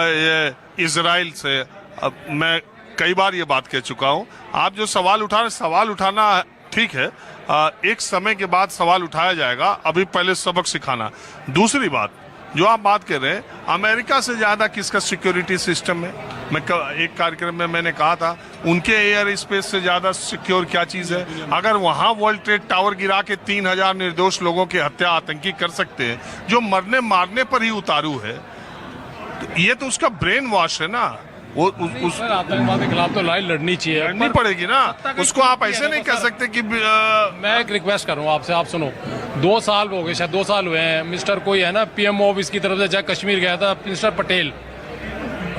ये इजराइल से मैं कई बार ये बात कह चुका हूं। आप जो सवाल उठाना ठीक है, एक समय के बाद सवाल उठाया जाएगा, अभी पहले सबक सिखाना। दूसरी बात जो आप बात कर रहे हैं, अमेरिका से ज्यादा किसका सिक्योरिटी सिस्टम है? मैं एक कार्यक्रम में मैंने कहा था, उनके एयर स्पेस से ज्यादा सिक्योर क्या चीज है? अगर वहां वर्ल्ड ट्रेड टावर गिरा के 3000 निर्दोष लोगों की हत्या आतंकी कर सकते हैं, जो मरने मारने पर ही उतारू है, तो ये तो उसका ब्रेन वॉश है ना। वो उस आतंकवाद के खिलाफ तो लड़ाई लड़नी चाहिए, लड़नी पड़ेगी ना। उसको आप ऐसे नहीं कह सकते कि मैं एक रिक्वेस्ट कर रहा हूँ आपसे, आप सुनो। 2 साल हो गए, शायद 2 साल हुए हैं, मिस्टर कोई है ना पीएम ऑफिस की तरफ से जब कश्मीर गया था, मिस्टर पटेल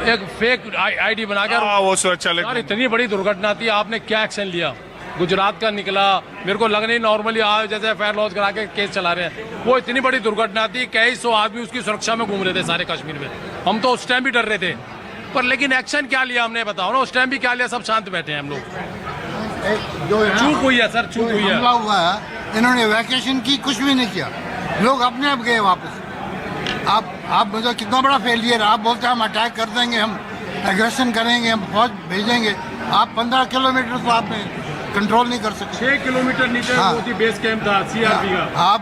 एक फेक आईडी बना के वो सुरक्षा यार इतनी बड़ी दुर्घटना थी, आपने क्या एक्शन लिया? गुजरात का निकला, मेरे को लग नहीं नॉर्मली जैसे एफआईआर लॉन्च करा के केस चला रहे हैं। वो इतनी बड़ी दुर्घटना थी, कई 100 आदमी उसकी सुरक्षा में घूम रहे थे सारे कश्मीर में। हम तो उस टाइम भी डर रहे थे, पर लेकिन एक्शन क्या लिया हमने बताओ ना? उस टाइम भी क्या लिया? सब शांत बैठे हैं हम लोग। चूक हुई है सर, चूक हुई है। हमला हुआ है, इन्होंने वैकेशन की, कुछ भी नहीं किया, लोग अपने आप गए वापस। आप मतलब कितना बड़ा फेलियर। आप बोलते हैं हम अटैक कर देंगे, हम एग्रेशन करेंगे, हम फौज भेजेंगे। आप 15 किलोमीटर तो आपने कंट्रोल नहीं कर सकते। 6 किलोमीटर नीचे वो थी बेस कैंप था सीआरपी का। आप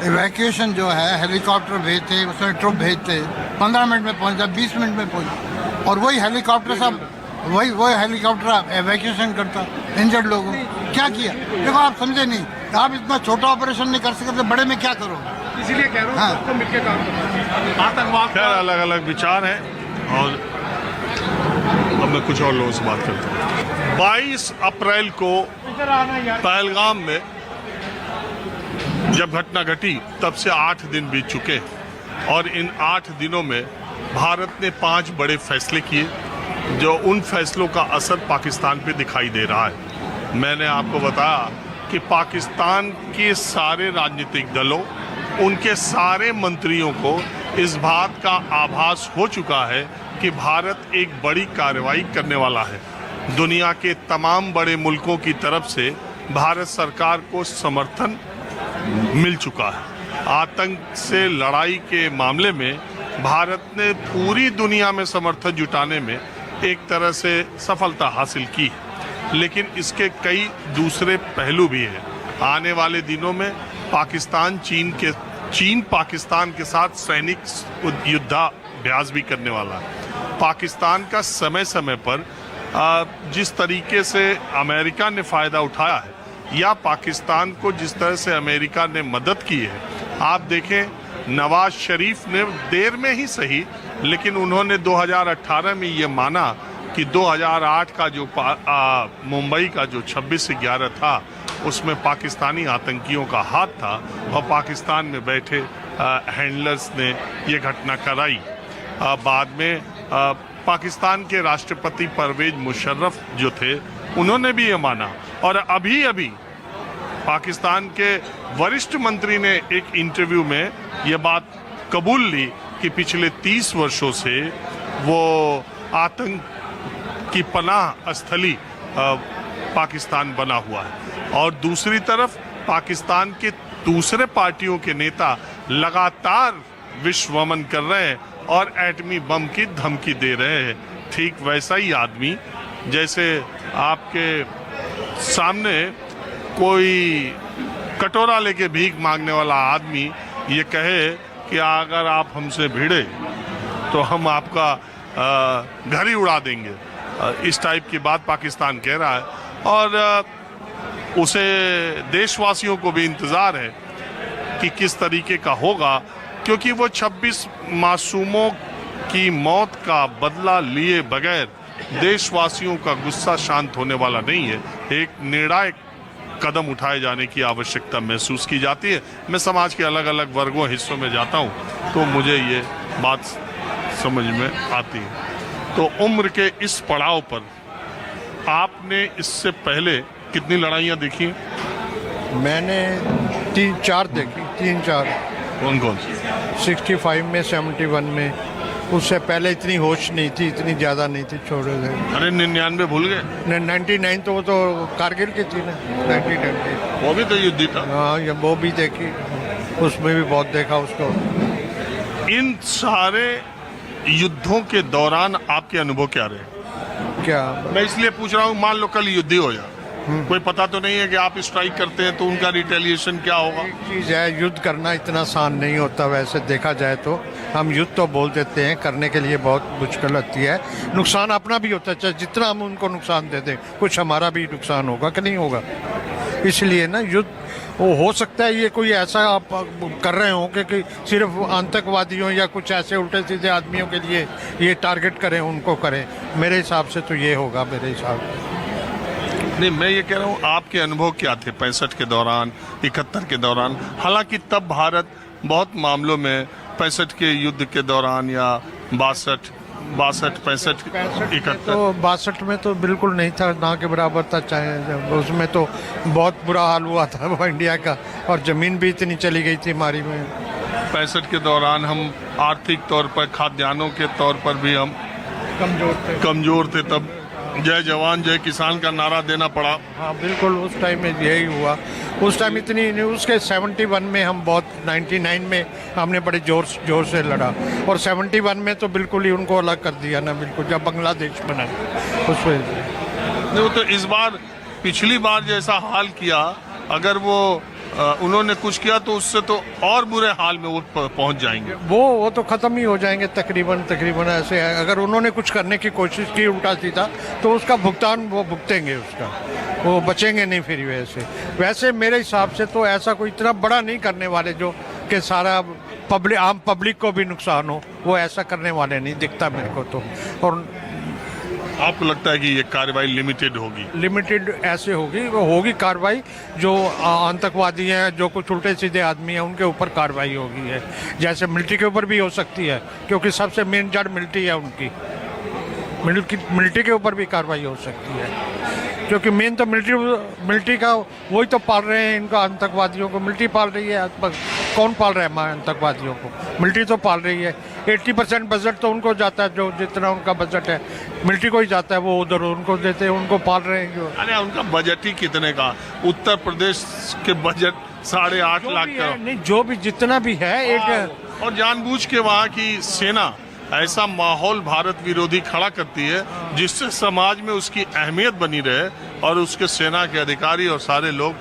इवैक्यूएशन जो है, हेलीकॉप्टर भेजते, उसमें ट्रुप भेजते, 15 मिनट में पहुंचता, 20 मिनट में पहुंच, और वही हेलीकॉप्टर सब वही हेलीकॉप्टर इवैक्यूएशन करता इंजर्ड लोगों को। क्या किया? देखो आप समझे नहीं, आप इतना छोटा ऑपरेशन नहीं कर सकते, बड़े में क्या करोगे? इसीलिए कह रहा हूँ सबको मिलकर काम करना। आतंकवाद खैर अलग अलग विचार हैं, और अब मैं कुछ और लोगों से बात करता हूँ। 22 अप्रैल को पहलगाम में जब घटना घटी, तब से 8 दिन बीत चुके, और इन 8 दिनों में भारत ने 5 बड़े फैसले किए, जो उन फैसलों का असर पाकिस्तान पे दिखाई दे रहा है। मैंने आपको बताया कि पाकिस्तान के सारे राजनीतिक दलों, उनके सारे मंत्रियों को इस बात का आभास हो चुका है कि भारत एक बड़ी कार्रवाई करने वाला है। दुनिया के तमाम बड़े मुल्कों की तरफ से भारत सरकार को समर्थन मिल चुका है। आतंक से लड़ाई के मामले में भारत ने पूरी दुनिया में समर्थन जुटाने में एक तरह से सफलता हासिल की, लेकिन इसके कई दूसरे पहलू भी हैं। आने वाले दिनों में चीन पाकिस्तान के साथ सैनिक युद्धाभ्यास भी करने वाला है। पाकिस्तान का समय समय पर जिस तरीके से अमेरिका ने फायदा उठाया है, या पाकिस्तान को जिस तरह से अमेरिका ने मदद की है, आप देखें नवाज शरीफ ने देर में ही सही, लेकिन उन्होंने 2018 में ये माना कि 2008 का जो मुंबई का जो 26/11 था, उसमें पाकिस्तानी आतंकियों का हाथ था, और पाकिस्तान में बैठे हैंडलर्स ने ये घटना कराई। बाद में पाकिस्तान के राष्ट्रपति परवेज मुशर्रफ जो थे, उन्होंने भी ये माना, और अभी पाकिस्तान के वरिष्ठ मंत्री ने एक इंटरव्यू में ये बात कबूल ली कि पिछले 30 वर्षों से वो आतंक की पनाह स्थली पाकिस्तान बना हुआ है। और दूसरी तरफ पाकिस्तान के दूसरे पार्टियों के नेता लगातार विश्वमन कर रहे हैं और एटमी बम की धमकी दे रहे हैं। ठीक वैसा ही आदमी जैसे आपके सामने कोई कटोरा लेके भीख मांगने वाला आदमी ये कहे कि अगर आप हमसे भिड़े तो हम आपका घर ही उड़ा देंगे, इस टाइप की बात पाकिस्तान कह रहा है। और उसे देशवासियों को भी इंतज़ार है कि किस तरीके का होगा, क्योंकि वो 26 मासूमों की मौत का बदला लिए बगैर देशवासियों का गुस्सा शांत होने वाला नहीं है। एक निर्णायक कदम उठाए जाने की आवश्यकता महसूस की जाती है। मैं समाज के अलग अलग वर्गों हिस्सों में जाता हूँ तो मुझे ये बात समझ में आती है। तो उम्र के इस पड़ाव पर आपने इससे पहले कितनी लड़ाइयाँ देखी? मैंने 3-4 देखी, 3-4। कौन कौन? 65 में, 71 में। उससे पहले इतनी होश नहीं थी, इतनी ज़्यादा नहीं थी, छोड़े थे। अरे 99 भूल गए? 99 तो वो तो कारगिल की थी ना, 1990। वो भी तो युद्ध था। हाँ, ये वो भी देखी, उसमें भी बहुत देखा उसको। इन सारे युद्धों के दौरान आपके अनुभव क्या रहे? क्या मैं इसलिए पूछ रहा हूँ, मान लो कल युद्ध ही हो जाए, कोई पता तो नहीं है कि आप स्ट्राइक करते हैं तो उनका रिटेलिएशन क्या होगा। चीज़ है, युद्ध करना इतना आसान नहीं होता वैसे देखा जाए तो। हम युद्ध तो बोल देते हैं, करने के लिए बहुत मुश्किल होती है, नुकसान अपना भी होता है। चाहे जितना हम उनको नुकसान दे दें, कुछ हमारा भी नुकसान होगा कि नहीं होगा। इसलिए ना युद्ध वो हो सकता है, ये कोई ऐसा आप कर रहे हो कि सिर्फ आतंकवादियों या कुछ ऐसे उल्टे सीधे आदमियों के लिए ये टारगेट करें, उनको करें। मेरे हिसाब से तो ये होगा, मेरे हिसाब से। नहीं, मैं ये कह रहा हूँ आपके अनुभव क्या थे 65 के दौरान, 71 के दौरान? हालांकि तब भारत बहुत मामलों में 65 के युद्ध के दौरान या 62, 65, 71 तो 62 में तो बिल्कुल नहीं था, ना के बराबर था। चाहे उसमें तो बहुत बुरा हाल हुआ था वो इंडिया का, और ज़मीन भी इतनी चली गई थी हमारी में। 65 के दौरान हम आर्थिक तौर पर, खाद्यान्नों के तौर पर भी हम कमजोर थे। तब जय जवान जय किसान का नारा देना पड़ा। हाँ बिल्कुल, उस टाइम में यही हुआ। उस टाइम इतनी नहीं, उसके 71 में हम बहुत, 99 में हमने बड़े जोर से लड़ा, और 71 में तो बिल्कुल ही उनको अलग कर दिया ना, बिल्कुल, जब बांग्लादेश बना उस वजह से। नहीं, तो इस बार पिछली बार जैसा हाल किया, अगर वो उन्होंने कुछ किया तो उससे तो और बुरे हाल में वो पहुंच जाएंगे। वो तो ख़त्म ही हो जाएंगे तकरीबन ऐसे है। अगर उन्होंने कुछ करने की कोशिश की उल्टा सीधा, तो उसका भुगतान वो भुगतेंगे, उसका वो बचेंगे नहीं फिर। वैसे मेरे हिसाब से तो ऐसा कोई इतना बड़ा नहीं करने वाले जो कि सारा आम पब्लिक को भी नुकसान हो, वो ऐसा करने वाले नहीं दिखता मेरे को तो। और आपको लगता है कि ये कार्रवाई लिमिटेड होगी? लिमिटेड ऐसे होगी, वो होगी कार्रवाई, जो आतंकवादी हैं, जो कुछ उल्टे सीधे आदमी हैं, उनके ऊपर कार्रवाई होगी है। जैसे मिलिट्री के ऊपर भी हो सकती है, क्योंकि सबसे मेन जड़ मिलिट्री है उनकी। मिलिट्री के ऊपर भी कार्रवाई हो सकती है, क्योंकि मेन तो मिलिट्री का वही तो पाल रहे हैं इनका, आतंकवादियों को मिलिट्री पाल रही है। कौन पाल रहा है हमारे आतंकवादियों को? मिलिट्री तो पाल रही है। 80% बजट तो उनको जाता है, जो जितना उनका बजट है मिलिट्री को ही जाता है, वो उधर उनको देते हैं, उनको पाल रहे हैं जो। अरे उनका बजट ही कितने का? उत्तर प्रदेश के बजट 8.5 लाख का। नहीं, जो भी जितना भी है एक, और जानबूझ के वहाँ की सेना ऐसा माहौल भारत विरोधी खड़ा करती है जिससे समाज में उसकी अहमियत बनी रहे और उसके सेना के अधिकारी और सारे लोग